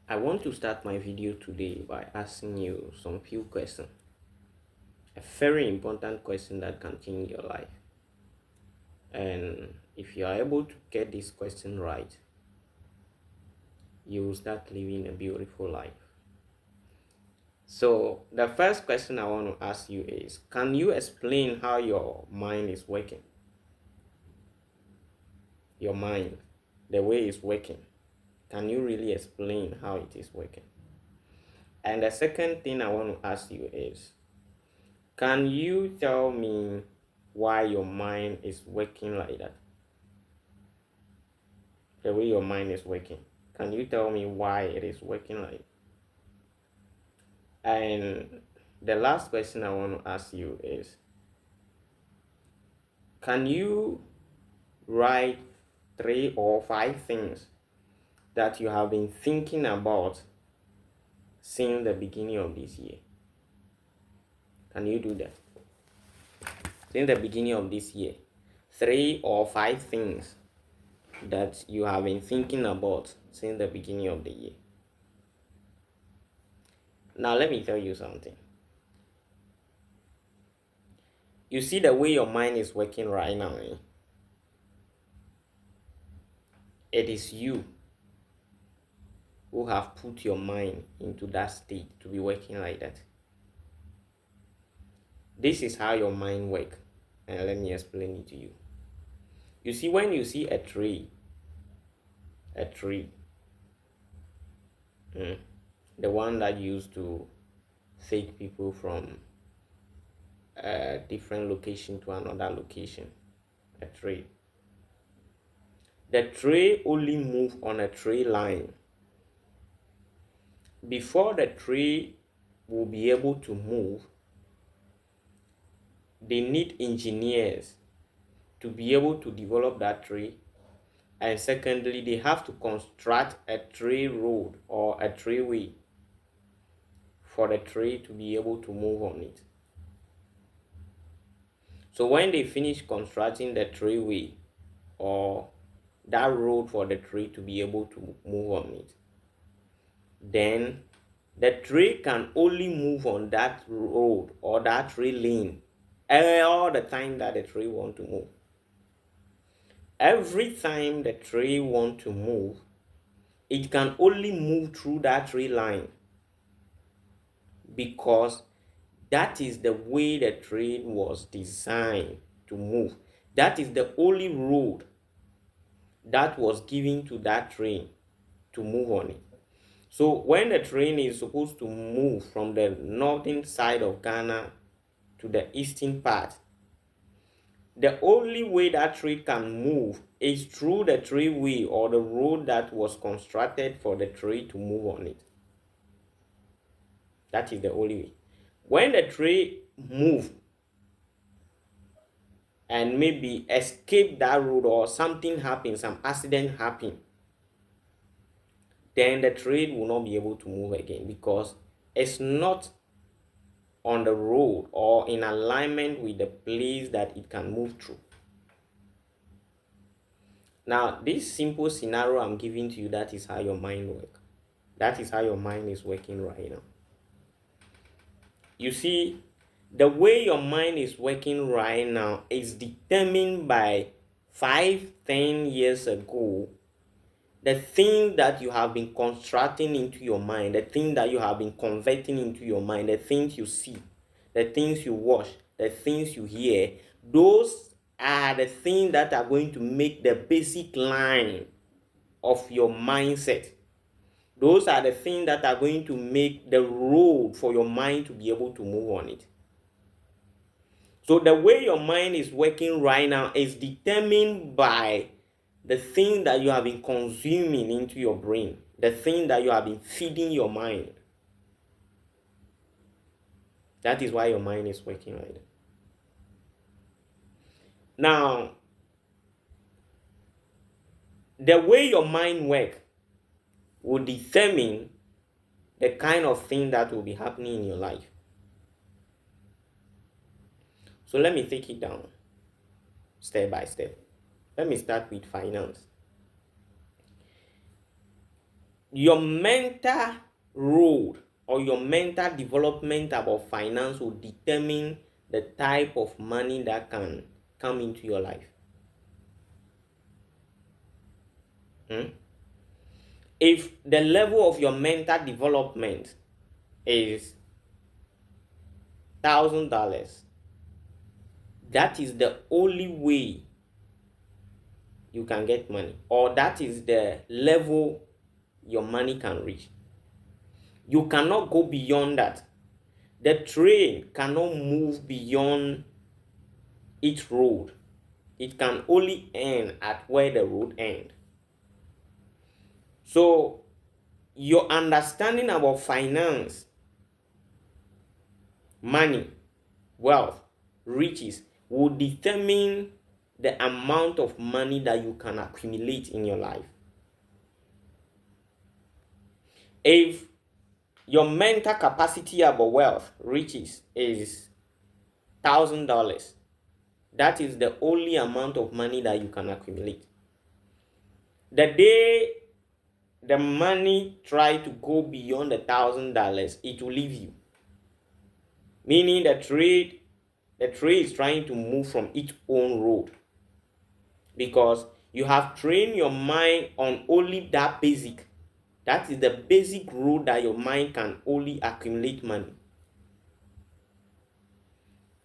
I want to start my video today by asking you some few questions. A very important question that can change your life. And if you are able to get this question right, you will start living a beautiful life. So, the first question I want to ask you is, can you explain how your mind is working? Your mind, the way it's working. Can you really explain how it is working? And the second thing I want to ask you is, can you tell me why your mind is working like that? The way your mind is working. Can you tell me why it is working like that? And the last question I want to ask you is, can you write 3 or 5 things that you have been thinking about since the beginning of this year? Can you do that? Since the beginning of this year, 3 or 5 things that you have been thinking about since the beginning of the year. Now, let me tell you something. You see the way your mind is working right now, eh? It is you who have put your mind into that state to be working like that. This is how your mind works, and let me explain it to you. You see, when you see a tree, the one that used to take people from a different location to another location, a tree. The tree only move on a tree line. Before the tree will be able to move, they need engineers to be able to develop that tree. And secondly, they have to construct a tree road or a treeway for the tree to be able to move on it. So when they finish constructing the treeway or that road for the tree to be able to move on it, then the tree can only move on that road or that tree lane all the time that the tree want to move. Every time the tree want to move, it can only move through that tree line because that is the way the tree was designed to move. That is the only road that was given to that train to move on it. So when the train is supposed to move from the northern side of Ghana to the eastern part, the only way that train can move is through the treeway or the road that was constructed for the train to move on it. That is the only way. When the train move and maybe escape that road or something happens, some accident happen, then the train will not be able to move again because it's not on the road or in alignment with the place that it can move through. Now, this simple scenario I'm giving to you, that is how your mind works. That is how your mind is working right now. You see, the way your mind is working right now is determined by 5-10 years ago. The thing that you have been constructing into your mind, the thing that you have been converting into your mind, the things you see, the things you watch, the things you hear, those are the things that are going to make the basic line of your mindset. Those are the things that are going to make the road for your mind to be able to move on it. So the way your mind is working right now is determined by the thing that you have been consuming into your brain, the thing that you have been feeding your mind. That is why your mind is working right now. Now, the way your mind works will determine the kind of thing that will be happening in your life. So let me take it down step by step. Let me start with finance. your mental road or your mental development about finance will determine the type of money that can come into your life. If the level of your mental development is $1,000, that is the only way you can get money, or that is the level your money can reach. You cannot go beyond that. The train cannot move beyond its road. It can only end at where the road ends. So your understanding about finance, money, wealth, riches will determine the amount of money that you can accumulate in your life. If your mental capacity about wealth, riches is $1,000, that is the only amount of money that you can accumulate. The day the money try to go beyond $1,000, it will leave you. Meaning the trade is trying to move from its own road, because you have trained your mind on only that basic. That is the basic road that your mind can only accumulate money.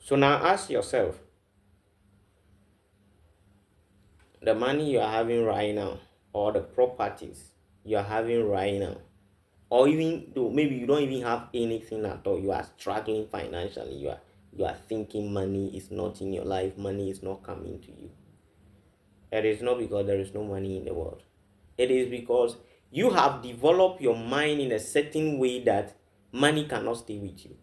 So now ask yourself, the money you are having right now, or the properties you are having right now, or even though maybe you don't even have anything at all, you are struggling financially, you are thinking money is not in your life, money is not coming to you. It is not because there is no money in the world. It is because you have developed your mind in a certain way that money cannot stay with you.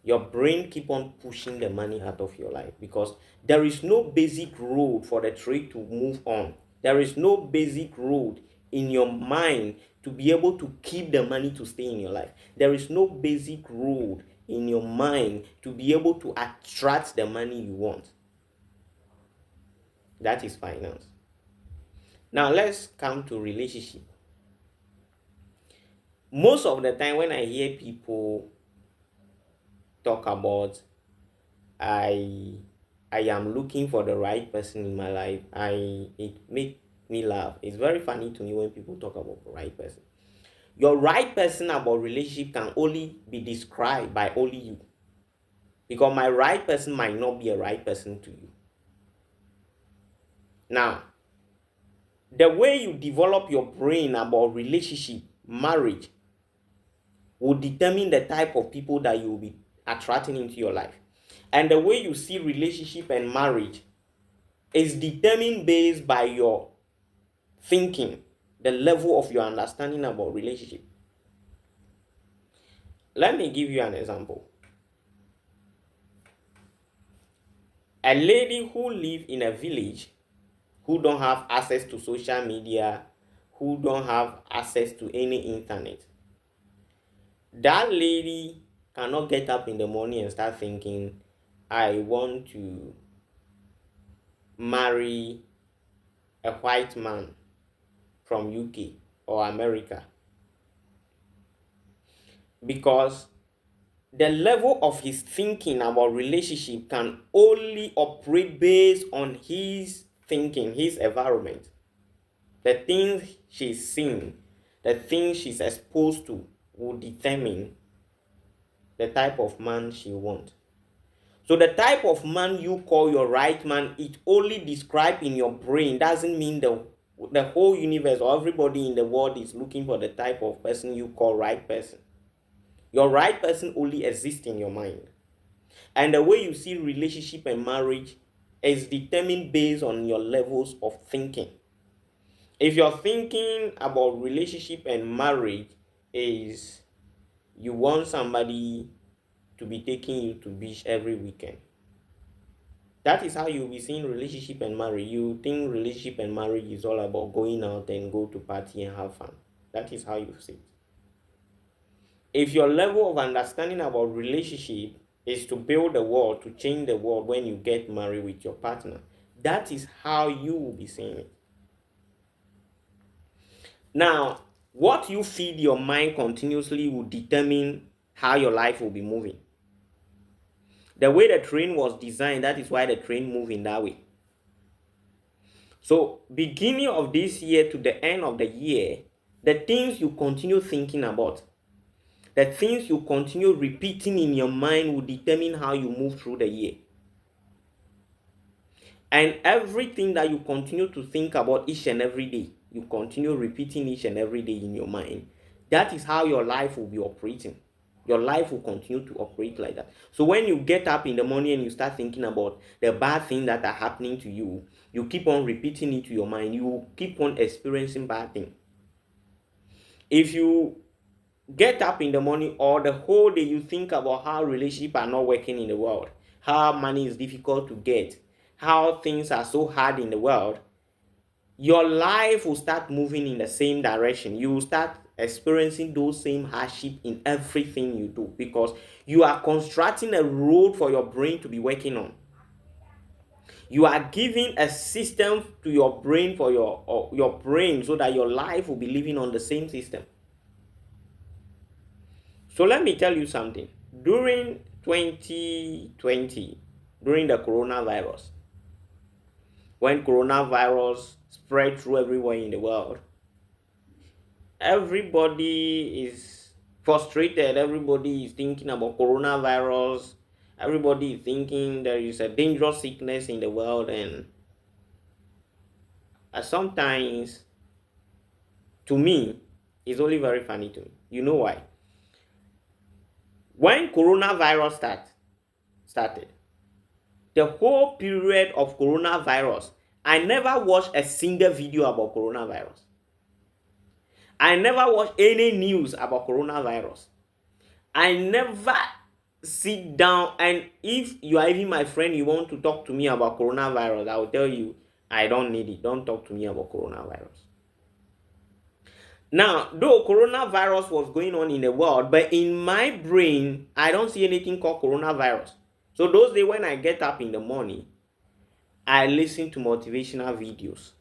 Your brain keep on pushing the money out of your life, because there is no basic road for the trade to move on. There is no basic road in your mind to be able to keep the money to stay in your life. There is no basic road in your mind to be able to attract the money you want. That is finance. Now let's come to relationship. Most of the time when I hear people talk about I am looking for the right person in my life, it makes me laugh. It's very funny to me when people talk about the right person. Your right person about relationship can only be described by only you, because my right person might not be a right person to you. Now, the way you develop your brain about relationship, marriage, will determine the type of people that you will be attracting into your life. And the way you see relationship and marriage is determined based by your thinking, the level of your understanding about relationship. Let me give you an example. A lady who lives in a village, who don't have access to social media, who don't have access to any internet, that lady cannot get up in the morning and start thinking, I want to marry a white man from UK or America, because the level of his thinking about relationship can only operate based on his thinking, his environment, the things she's seeing, the things she's exposed to will determine the type of man she wants. So the type of man you call your right man, it only described in your brain. Doesn't mean the whole universe or everybody in the world is looking for the type of person you call right person. Your right person only exists in your mind. And the way you see relationship and marriage is determined based on your levels of thinking. If your thinking about relationship and marriage is you want somebody to be taking you to beach every weekend, that is how you'll be seeing relationship and marriage. You think relationship and marriage is all about going out and go to party and have fun. That is how you see it. If your level of understanding about relationship is to build the world, to change the world when you get married with your partner, that is how you will be seeing it. Now, What you feed your mind continuously will determine how your life will be moving. The way the train was designed, that is why the train moves in that way. So, beginning of this year to the end of the year, the things you continue thinking about, the things you continue repeating in your mind will determine how you move through the year. And everything that you continue to think about each and every day, you continue repeating each and every day in your mind, that is how your life will be operating. Your life will continue to operate like that. So when you get up in the morning and you start thinking about the bad things that are happening to you, you keep on repeating it to your mind. You will keep on experiencing bad things. If you get up in the morning or the whole day you think about how relationships are not working in the world, how money is difficult to get, how things are so hard in the world, your life will start moving in the same direction. You will start experiencing those same hardship in everything you do because you are constructing a road for your brain to be working on. You are giving a system to your brain for your brain so that your life will be living on the same system. So let me tell you something. During 2020, during the coronavirus, when coronavirus spread through everywhere in the world, everybody is frustrated. Everybody is thinking about coronavirus. Everybody is thinking there is a dangerous sickness in the world, and sometimes, to me, it's only very funny to me. You know why? When coronavirus started, the whole period of coronavirus, I never watched a single video about coronavirus. I never watched any news about coronavirus. I never sit down, and if you are even my friend, you want to talk to me about coronavirus, I will tell you, I don't need it. Don't talk to me about coronavirus. Now, though coronavirus was going on in the world, but in my brain, I don't see anything called coronavirus. So those days when I get up in the morning, I listen to motivational videos.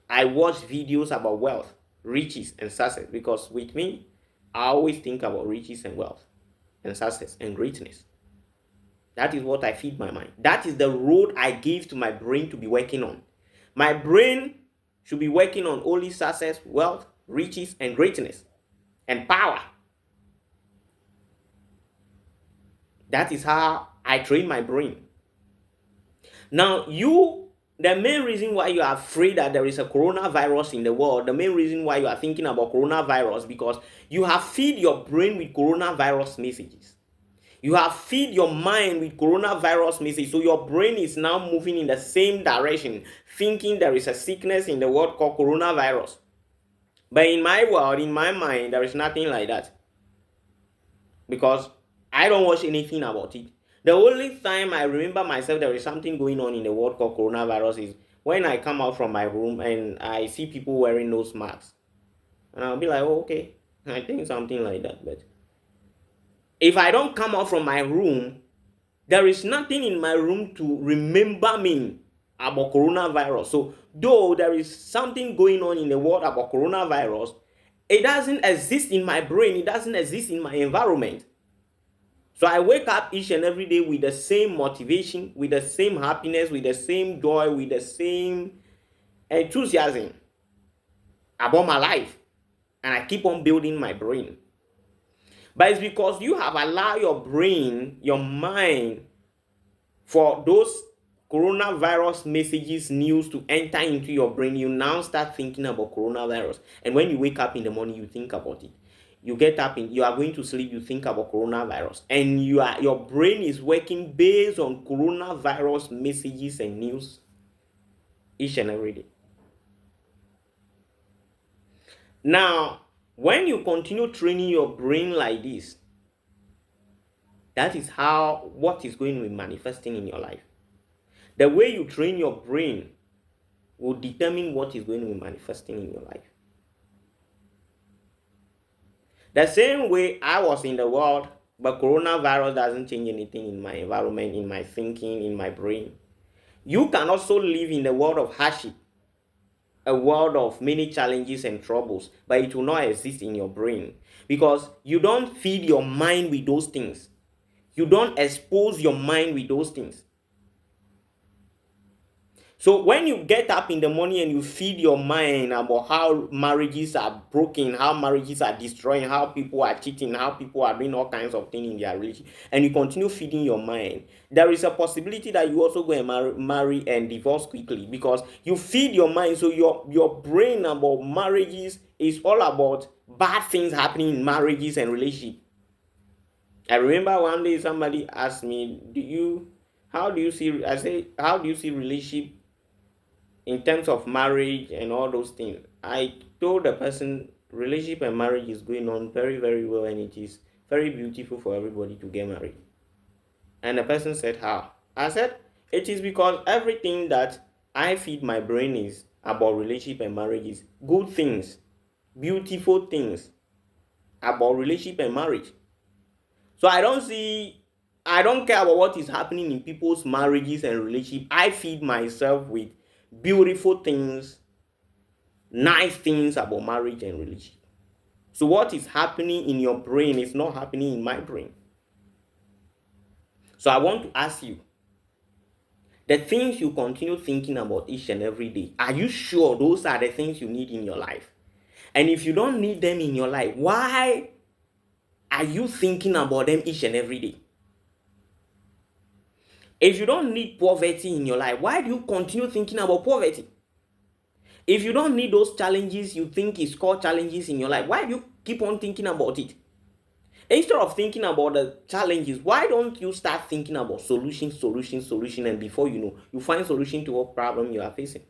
I watch videos about wealth, riches, and success because with me, I always think about riches and wealth and success and greatness. That is what I feed my mind. That is the road I give to my brain to be working on. My brain should be working on only success, wealth, riches, and greatness and power. That is how I train my brain. Now, the main reason why you are afraid that there is a coronavirus in the world, the main reason why you are thinking about coronavirus, because you have fed your brain with coronavirus messages. You have fed your mind with coronavirus messages. So your brain is now moving in the same direction, thinking there is a sickness in the world called coronavirus. But in my world, in my mind, there is nothing like that. Because I don't watch anything about it. The only time I remember myself there is something going on in the world called coronavirus is when I come out from my room and I see people wearing nose masks. And I'll be like, oh, okay, I think something like that. But if I don't come out from my room, there is nothing in my room to remember me about coronavirus. So though there is something going on in the world about coronavirus, it doesn't exist in my brain. It doesn't exist in my environment. So I wake up each and every day with the same motivation, with the same happiness, with the same joy, with the same enthusiasm about my life. And I keep on building my brain. But it's because you have allowed your brain, your mind, for those coronavirus messages, news to enter into your brain. You now start thinking about coronavirus. And when you wake up in the morning, you think about it. You get up and you are going to sleep, you think about coronavirus. And your brain is working based on coronavirus messages and news each and every day. Now, when you continue training your brain like this, that is what is going to be manifesting in your life. The way you train your brain will determine what is going to be manifesting in your life. The same way I was in the world, but coronavirus doesn't change anything in my environment, in my thinking, in my brain. You can also live in the world of hardship, a world of many challenges and troubles, but it will not exist in your brain because you don't feed your mind with those things. You don't expose your mind with those things. So when you get up in the morning and you feed your mind about how marriages are broken, how marriages are destroying, how people are cheating, how people are doing all kinds of things in their relationship, and you continue feeding your mind, there is a possibility that you also go and marry and divorce quickly because you feed your mind. So your brain about marriages is all about bad things happening in marriages and relationships. I remember one day somebody asked me, how do you see, I say, how do you see relationship in terms of marriage and all those things? I told the person relationship and marriage is going on very, very well, and it is very beautiful for everybody to get married. And the person said, how? I said, it is because everything that I feed my brain is about relationship and marriage is good things, beautiful things about relationship and marriage. So I don't care about what is happening in people's marriages and relationships. I feed myself with beautiful things, nice things about marriage and relationship. So what is happening in your brain is not happening in my brain. So I want to ask you, the things you continue thinking about each and every day, are you sure those are the things you need in your life? And if you don't need them in your life, why are you thinking about them each and every day? If you don't need poverty in your life, why do you continue thinking about poverty? If you don't need those challenges you think is called challenges in your life, why do you keep on thinking about it? Instead of thinking about the challenges, why don't you start thinking about solution, and before you know, you find solution to what problem you are facing.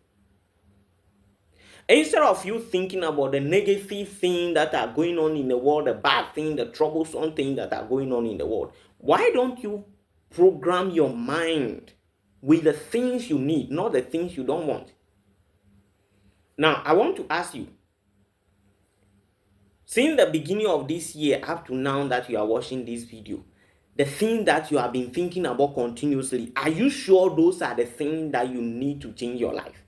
Instead of you thinking about the negative things that are going on in the world, the bad thing, the troublesome things that are going on in the world, why don't you program your mind with the things you need, not the things you don't want? Now, I want to ask you, since the beginning of this year up to now that you are watching this video, the thing that you have been thinking about continuously, are you sure those are the things that you need to change your life?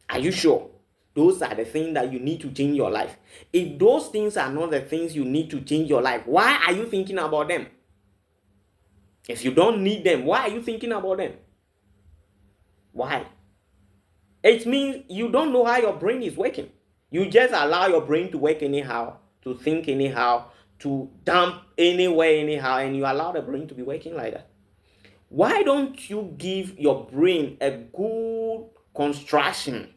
Are you sure those are the things that you need to change your life? If those things are not the things you need to change your life, why are you thinking about them? If you don't need them, why are you thinking about them? Why? It means you don't know how your brain is working. You just allow your brain to work anyhow, to think anyhow, to dump anywhere anyhow, and you allow the brain to be working like that. Why don't you give your brain a good construction,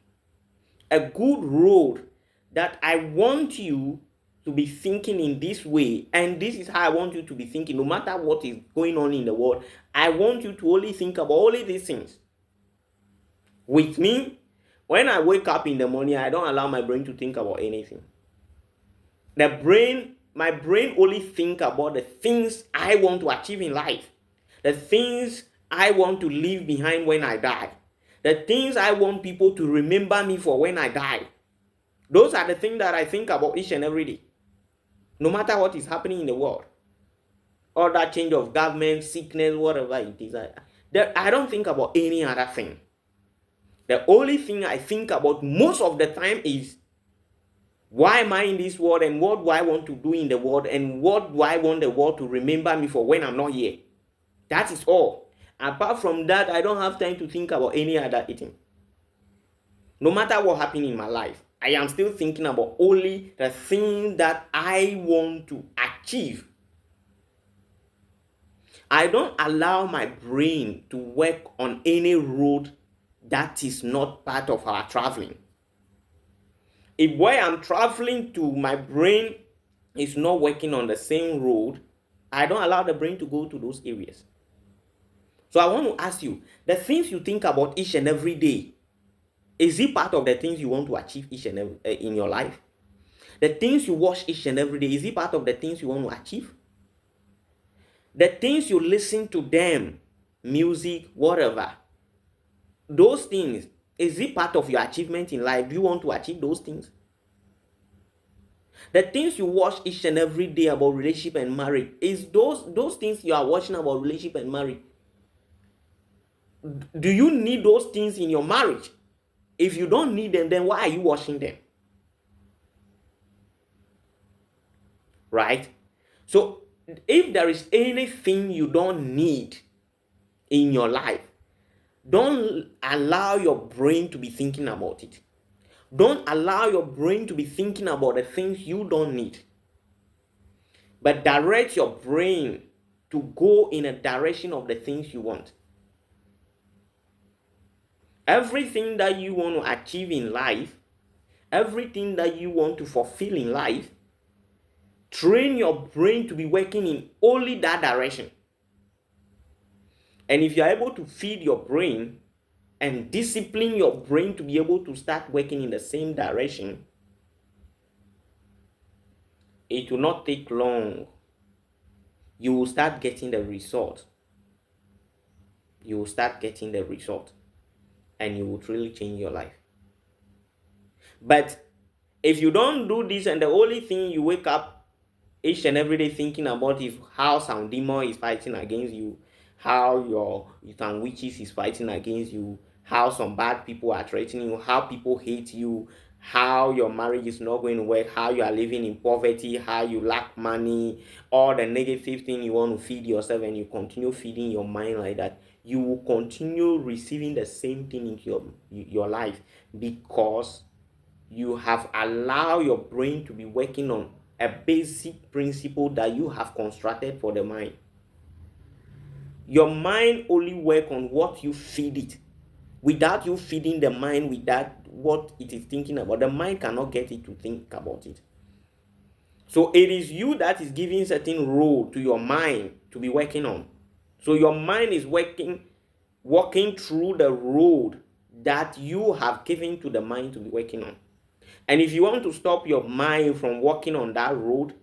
a good road that I want you to be thinking in this way, and this is how I want you to be thinking no matter what is going on in the world. I want you to only think about only these things. With me, when I wake up in the morning, I don't allow my brain to think about anything. My brain only think about the things I want to achieve in life, the things I want to leave behind when I die, the things I want people to remember me for when I die. Those are the things that I think about each and every day, no matter what is happening in the world, or that change of government, sickness, whatever it is. I don't think about any other thing. The only thing I think about most of the time is, why am I in this world, and what do I want to do in the world, and what do I want the world to remember me for when I'm not here? That is all. Apart from that, I don't have time to think about any other thing. No matter what happened in my life, I am still thinking about only the thing that I want to achieve. I don't allow my brain to work on any road that is not part of our traveling. If where I'm traveling to, my brain is not working on the same road, I don't allow the brain to go to those areas. So I want to ask you, the things you think about each and every day, is it part of the things you want to achieve each and every in your life? The things you watch each and every day, is it part of the things you want to achieve? The things you listen to them, music, whatever, those things, is it part of your achievement in life? Do you want to achieve those things? The things you watch each and every day about relationship and marriage, is those things you are watching about relationship and marriage, do you need those things in your marriage? If you don't need them, then why are you washing them? Right? So if there is anything you don't need in your life, don't allow your brain to be thinking about it. Don't allow your brain to be thinking about the things you don't need. But direct your brain to go in a direction of the things you want. Everything that you want to achieve in life, everything that you want to fulfill in life, train your brain to be working in only that direction. And if you're able to feed your brain and discipline your brain to be able to start working in the same direction, it will not take long. You will start getting the result. You will start getting the result. And you will truly change your life. But if you don't do this and the only thing you wake up each and every day thinking about is how some demon is fighting against you, how some witches is fighting against you, how some bad people are threatening you, how people hate you, how your marriage is not going to work, how you are living in poverty, how you lack money, all the negative thing you want to feed yourself, and you continue feeding your mind like that, you will continue receiving the same thing into your life, because you have allowed your brain to be working on a basic principle that you have constructed for the mind. Your mind only works on what you feed it. Without you feeding the mind with that what it is thinking about, the mind cannot get it to think about it. So it is you that is giving certain role to your mind to be working on. So your mind is walking through the road that you have given to the mind to be working on. And if you want to stop your mind from walking on that road,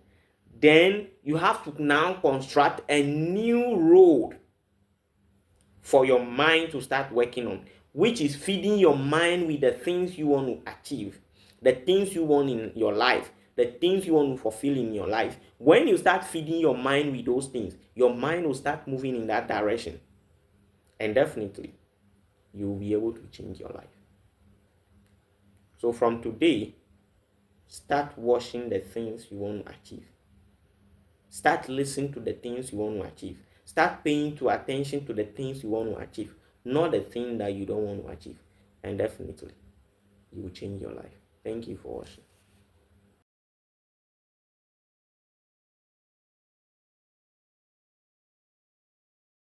then you have to now construct a new road for your mind to start working on, which is feeding your mind with the things you want to achieve, the things you want in your life, the things you want to fulfill in your life. When you start feeding your mind with those things, your mind will start moving in that direction. And definitely, you will be able to change your life. So from today, start watching the things you want to achieve. Start listening to the things you want to achieve. Start paying attention to the things you want to achieve, not the thing that you don't want to achieve. And definitely, you will change your life. Thank you for watching.